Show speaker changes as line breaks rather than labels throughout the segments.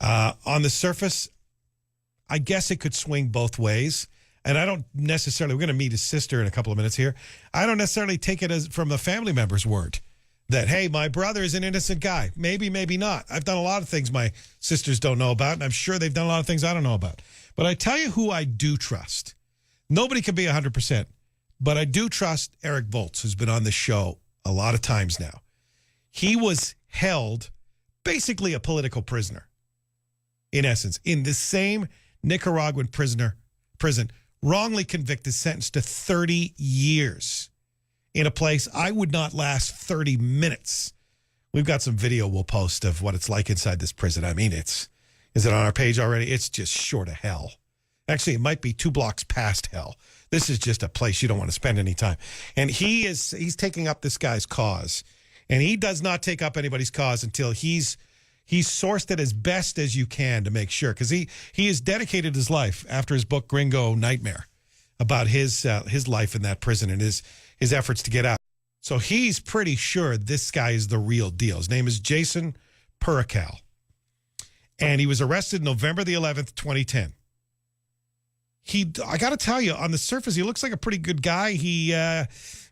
On the surface, I guess it could swing both ways. And I don't necessarily, we're going to meet his sister in a couple of minutes here. I don't necessarily take it as from a family member's word that, hey, my brother is an innocent guy. Maybe, maybe not. I've done a lot of things my sisters don't know about, and I'm sure they've done a lot of things I don't know about. But I tell you who I do trust. Nobody can be 100%, but I do trust Eric Voltz, who's been on this show a lot of times now. He was held basically a political prisoner, in essence, in the same Nicaraguan prison, wrongly convicted, sentenced to 30 years in a place I would not last 30 minutes. We've got some video we'll post of what it's like inside this prison. I mean, is it on our page already? It's just short of hell. Actually, it might be 2 blocks past hell. This is just a place you don't want to spend any time. And he's taking up this guy's cause. And he does not take up anybody's cause until he's sourced it as best as you can to make sure. Because he has dedicated his life after his book, Gringo Nightmare, about his life in that prison and his efforts to get out. So he's pretty sure this guy is the real deal. His name is Jason Puracal. And he was arrested November the 11th, 2010. I got to tell you, on the surface, he looks like a pretty good guy.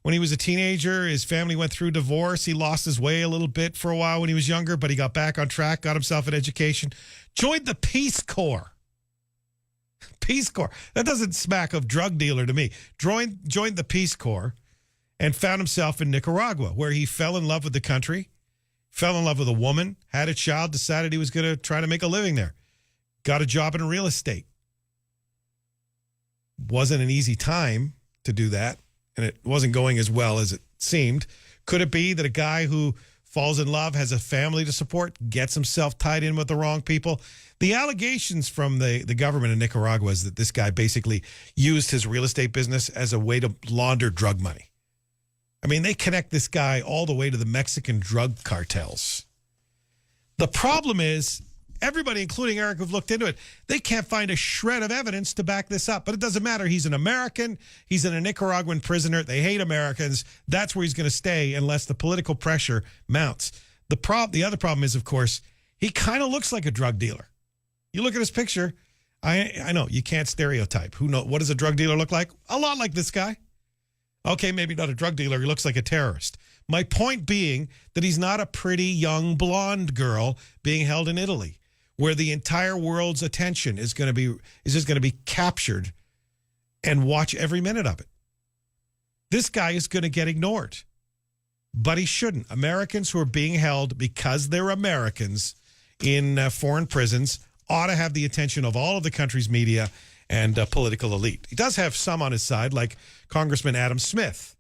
When he was a teenager, his family went through divorce. He lost his way a little bit for a while when he was younger, but he got back on track, got himself an education, joined the Peace Corps. Peace Corps. That doesn't smack of drug dealer to me. Joined the Peace Corps and found himself in Nicaragua, where he fell in love with the country, fell in love with a woman, had a child, decided he was going to try to make a living there. Got a job in real estate. Wasn't an easy time to do that, and it wasn't going as well as it seemed. Could it be that a guy who falls in love, has a family to support, gets himself tied in with the wrong people? The allegations from the government in Nicaragua is that this guy basically used his real estate business as a way to launder drug money. I mean, they connect this guy all the way to the Mexican drug cartels. The problem is, everybody, including Eric, who've looked into it, they can't find a shred of evidence to back this up. But it doesn't matter. He's an American. He's in a Nicaraguan prisoner. They hate Americans. That's where he's going to stay unless the political pressure mounts. The other problem is, of course, he kind of looks like a drug dealer. You look at his picture. I know you can't stereotype. Who knows? What does a drug dealer look like? A lot like this guy. Okay, maybe not a drug dealer. He looks like a terrorist. My point being that he's not a pretty young blonde girl being held in Italy, where the entire world's attention is just going to be captured and watch every minute of it. This guy is going to get ignored, but he shouldn't. Americans who are being held because they're Americans in foreign prisons ought to have the attention of all of the country's media and political elite. He does have some on his side, like Congressman Adam Smith.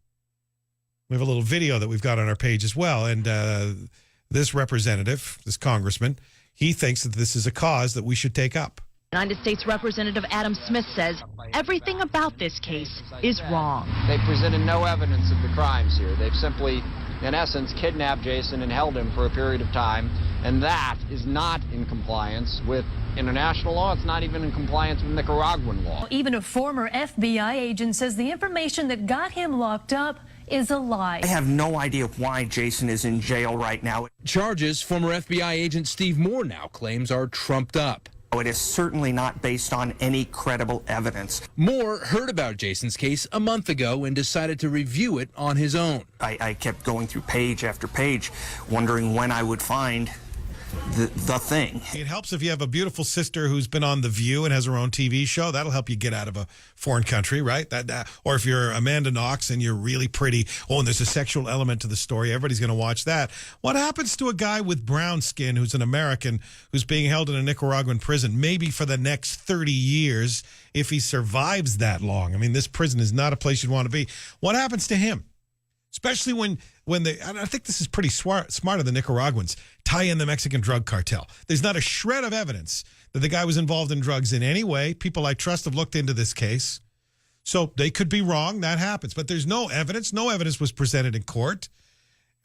We have a little video that we've got on our page as well, and this representative, this congressman, he thinks that this is a cause that we should take up.
United States Representative Adam Smith says everything about this case is wrong.
They presented no evidence of the crimes here. They've simply, in essence, kidnapped Jason and held him for a period of time, and that is not in compliance with international law. It's not even in compliance with Nicaraguan law.
Even a former FBI agent says the information that got him locked up is a lie.
I have no idea why Jason is in jail right now.
Charges former FBI agent Steve Moore now claims are trumped up.
It is certainly not based on any credible evidence.
Moore heard about Jason's case a month ago and decided to review it on his own.
I kept going through page after page, wondering when I would find the thing.
It helps if you have a beautiful sister who's been on The View and has her own TV show. That'll help you get out of a foreign country, right? Or if you're Amanda Knox and you're really pretty, and there's a sexual element to the story, everybody's going to watch that. What happens to a guy with brown skin who's an American who's being held in a Nicaraguan prison, maybe for the next 30 years, if he survives that long? I mean, this prison is not a place you'd want to be. What happens to him? Especially when they, and I think this is pretty smart of the Nicaraguans, tie in the Mexican drug cartel. There's not a shred of evidence that the guy was involved in drugs in any way. People I trust have looked into this case. So they could be wrong. That happens. But there's no evidence. No evidence was presented in court.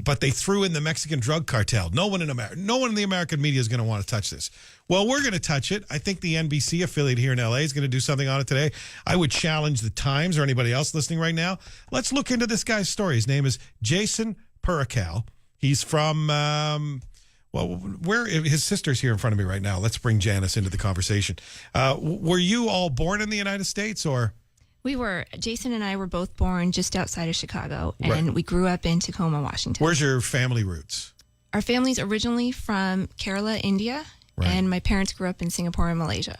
But they threw in the Mexican drug cartel. No one in the American media is going to want to touch this. Well, we're going to touch it. I think the NBC affiliate here in L.A. is going to do something on it today. I would challenge the Times or anybody else listening right now. Let's look into this guy's story. His name is Jason Puracal. He's from, Well, his sister's here in front of me right now. Let's bring Janis into the conversation. Were you all born in the United States, or?
We were. Jason and I were both born just outside of Chicago, and
Right.
we grew up in Tacoma, Washington.
Where's your family roots?
Our family's originally from Kerala, India,
Right.
and my parents grew up in Singapore and Malaysia.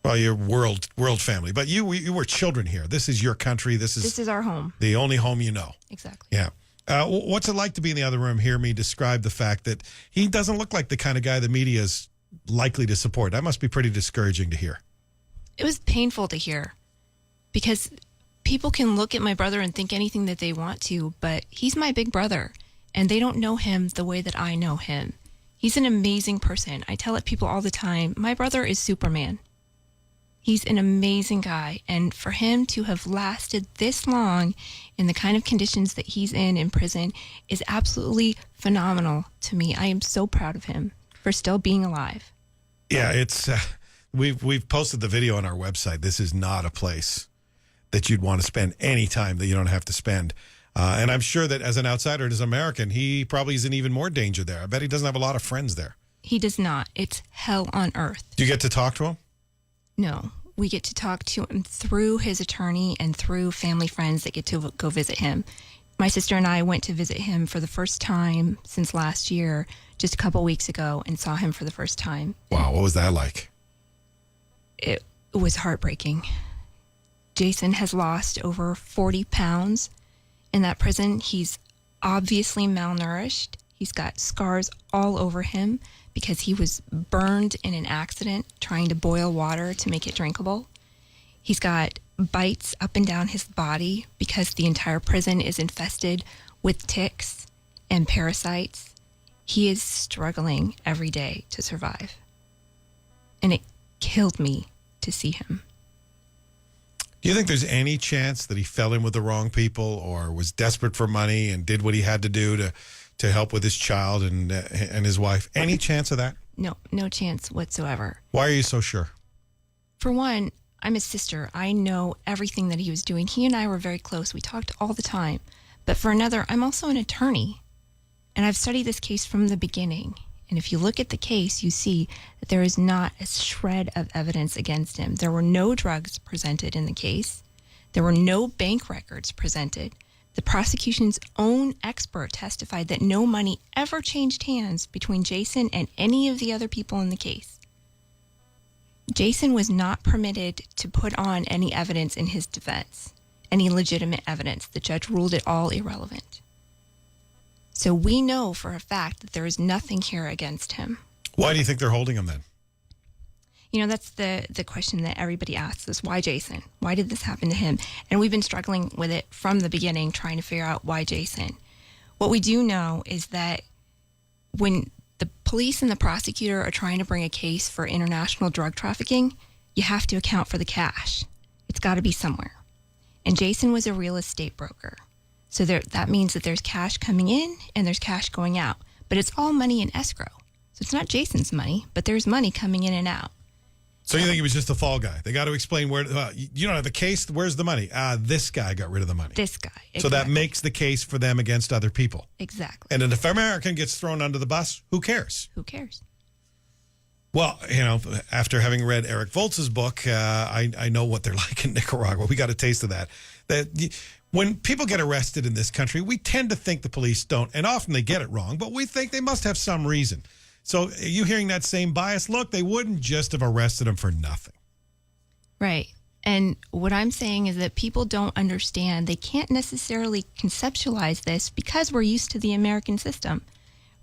Well, you're world family, but you were children here. This is your country. This is
our home.
the only home you know.
Exactly.
Yeah. What's it like to be in the other room, hear me describe the fact that he doesn't look like the kind of guy the media is likely to support? That must be pretty discouraging to hear.
It was painful to hear because people can look at my brother and think anything that they want to, but he's my big brother, and they don't know him the way that I know him. He's an amazing person. I tell it people all the time. My brother is Superman. He's an amazing guy, and for him to have lasted this long in the kind of conditions that he's in prison is absolutely phenomenal to me. I am so proud of him for still being alive.
Yeah, it's we've posted the video on our website. This is not a place that you'd want to spend any time that you don't have to spend. And I'm sure that as an outsider and as an American, he probably is in even more danger there. I bet he doesn't have a lot of friends there.
He does not. It's hell on earth.
Do you get to talk to him?
No, we get to talk to him through his attorney and through family friends that get to go visit him. My sister and I went to visit him for the first time since last year, just a couple weeks ago, and saw him for the first time.
Wow, what was that like?
It was heartbreaking. Jason has lost over 40 pounds in that prison. He's obviously malnourished. He's got scars all over him because he was burned in an accident trying to boil water to make it drinkable. He's got bites up and down his body because the entire prison is infested with ticks and parasites. He is struggling every day to survive. And it killed me to see him.
Do you think there's any chance that he fell in with the wrong people or was desperate for money and did what he had to do to help with his child and his wife? Any chance of that?
No chance whatsoever.
Why are you so sure?
For one, I'm his sister. I know everything that he was doing. He and I were very close. We talked all the time. But for another, I'm also an attorney. And I've studied this case from the beginning. And if you look at the case, you see that there is not a shred of evidence against him. There were no drugs presented in the case. There were no bank records presented. The prosecution's own expert testified that no money ever changed hands between Jason and any of the other people in the case. Jason was not permitted to put on any evidence in his defense, any legitimate evidence. The judge ruled it all irrelevant. So we know for a fact that there is nothing here against him.
Why do you think they're holding him then?
You know, that's the question that everybody asks us. Why Jason? Why did this happen to him? And we've been struggling with it from the beginning, trying to figure out why Jason. What we do know is that when the police and the prosecutor are trying to bring a case for international drug trafficking, you have to account for the cash. It's got to be somewhere. And Jason was a real estate broker. So that means that there's cash coming in and there's cash going out. But it's all money in escrow. So it's not Jason's money, but there's money coming in and out.
So you think he was just a fall guy? They got to explain where, you don't have the case, where's the money? This guy got rid of the money.
This guy. Exactly.
So that makes the case for them against other people.
Exactly.
And if an American gets thrown under the bus, who cares?
Who cares?
Well, after having read Eric Voltz's book, I know what they're like in Nicaragua. We got a taste of that. When people get arrested in this country, we tend to think the police don't, and often they get it wrong, but we think they must have some reason. So are you hearing that same bias? Look, they wouldn't just have arrested him for nothing.
Right. And what I'm saying is that people don't understand. They can't necessarily conceptualize this because we're used to the American system.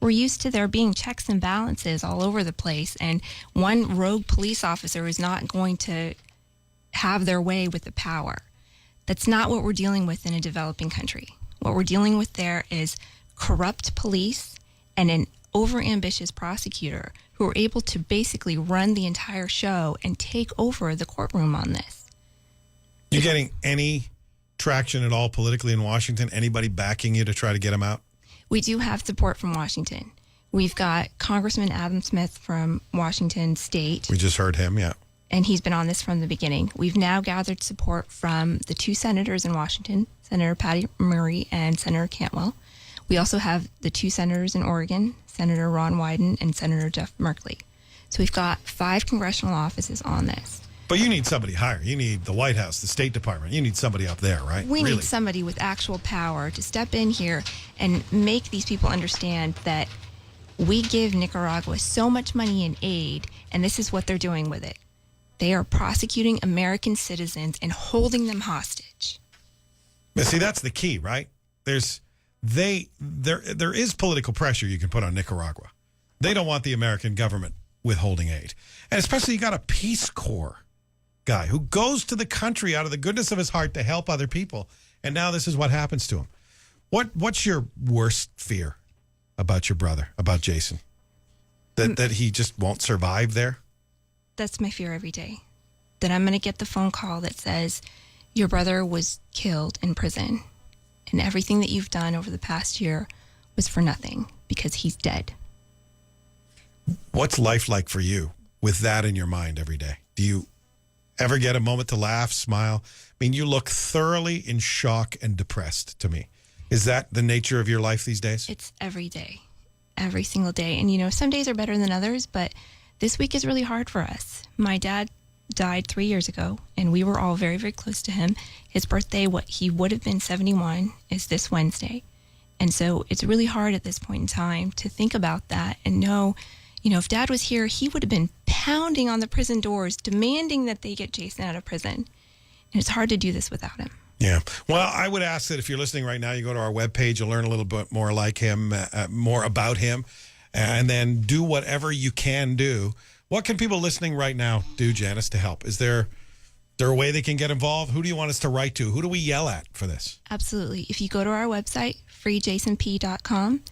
We're used to there being checks and balances all over the place, and one rogue police officer is not going to have their way with the power. That's not what we're dealing with in a developing country. What we're dealing with there is corrupt police and an overambitious prosecutor who are able to basically run the entire show and take over the courtroom on this.
You getting any traction at all politically in Washington? Anybody backing you to try to get him out?
We do have support from Washington. We've got Congressman Adam Smith from Washington State.
We just heard him, yeah.
And he's been on this from the beginning. We've now gathered support from the two senators in Washington, Senator Patty Murray and Senator Cantwell. We also have the two senators in Oregon, Senator Ron Wyden, and Senator Jeff Merkley. So we've got 5 congressional offices on this.
But you need somebody higher. You need the White House, the State Department. You need somebody up there, right?
We
Really?
need somebody with actual power to step in here and make these people understand that we give Nicaragua so much money in aid, and this is what they're doing with it. They are prosecuting American citizens and holding them hostage.
But see, that's the key, right? There is political pressure you can put on Nicaragua. They don't want the American government withholding aid. And especially you got a Peace Corps guy who goes to the country out of the goodness of his heart to help other people. And now this is what happens to him. What's your worst fear about your brother, about Jason? That he just won't survive there?
That's my fear every day. That I'm going to get the phone call that says, your brother was killed in prison, and everything that you've done over the past year was for nothing because he's dead.
What's life like for you with that in your mind every day? Do you ever get a moment to laugh, smile? I mean, you look thoroughly in shock and depressed to me. Is that the nature of your life these days?
It's every day, every single day. And, you know, some days are better than others, but this week is really hard for us. My dad died 3 years ago, and we were all very, very close to him. His birthday, what he would have been 71, is this Wednesday. And so it's really hard at this point in time to think about that and know, you know, if Dad was here, he would have been pounding on the prison doors, demanding that they get Jason out of prison. And it's hard to do this without him.
Yeah. Well, I would ask that if you're listening right now, you go to our webpage, you'll learn a little bit more like him, more about him, and then do whatever you can do. What can people listening right now do, Janis, to help? Is there a way they can get involved? Who do you want us to write to? Who do we yell at for this?
Absolutely. If you go to our website, freejasonp.com,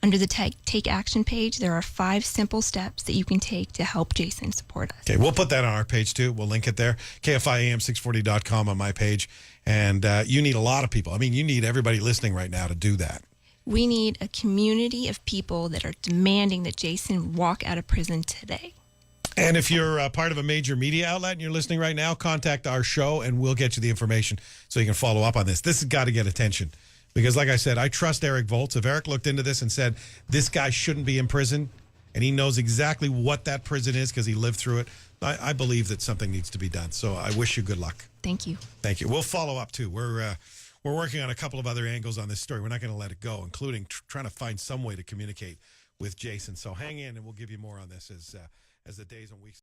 under the Take Action page, there are 5 simple steps that you can take to help Jason support us.
Okay, we'll put that on our page too. We'll link it there. KFIAM640.com on my page. And you need a lot of people. I mean, you need everybody listening right now to do that.
We need a community of people that are demanding that Jason walk out of prison today.
And if you're part of a major media outlet and you're listening right now, contact our show and we'll get you the information so you can follow up on this. This has got to get attention because, like I said, I trust Eric Voltz. If Eric looked into this and said, this guy shouldn't be in prison, and he knows exactly what that prison is because he lived through it, I believe that something needs to be done. So I wish you good luck.
Thank you.
Thank you. We'll follow up, too. We're working on a couple of other angles on this story. We're not going to let it go, including trying to find some way to communicate with Jason. So hang in, and we'll give you more on this as the days and weeks.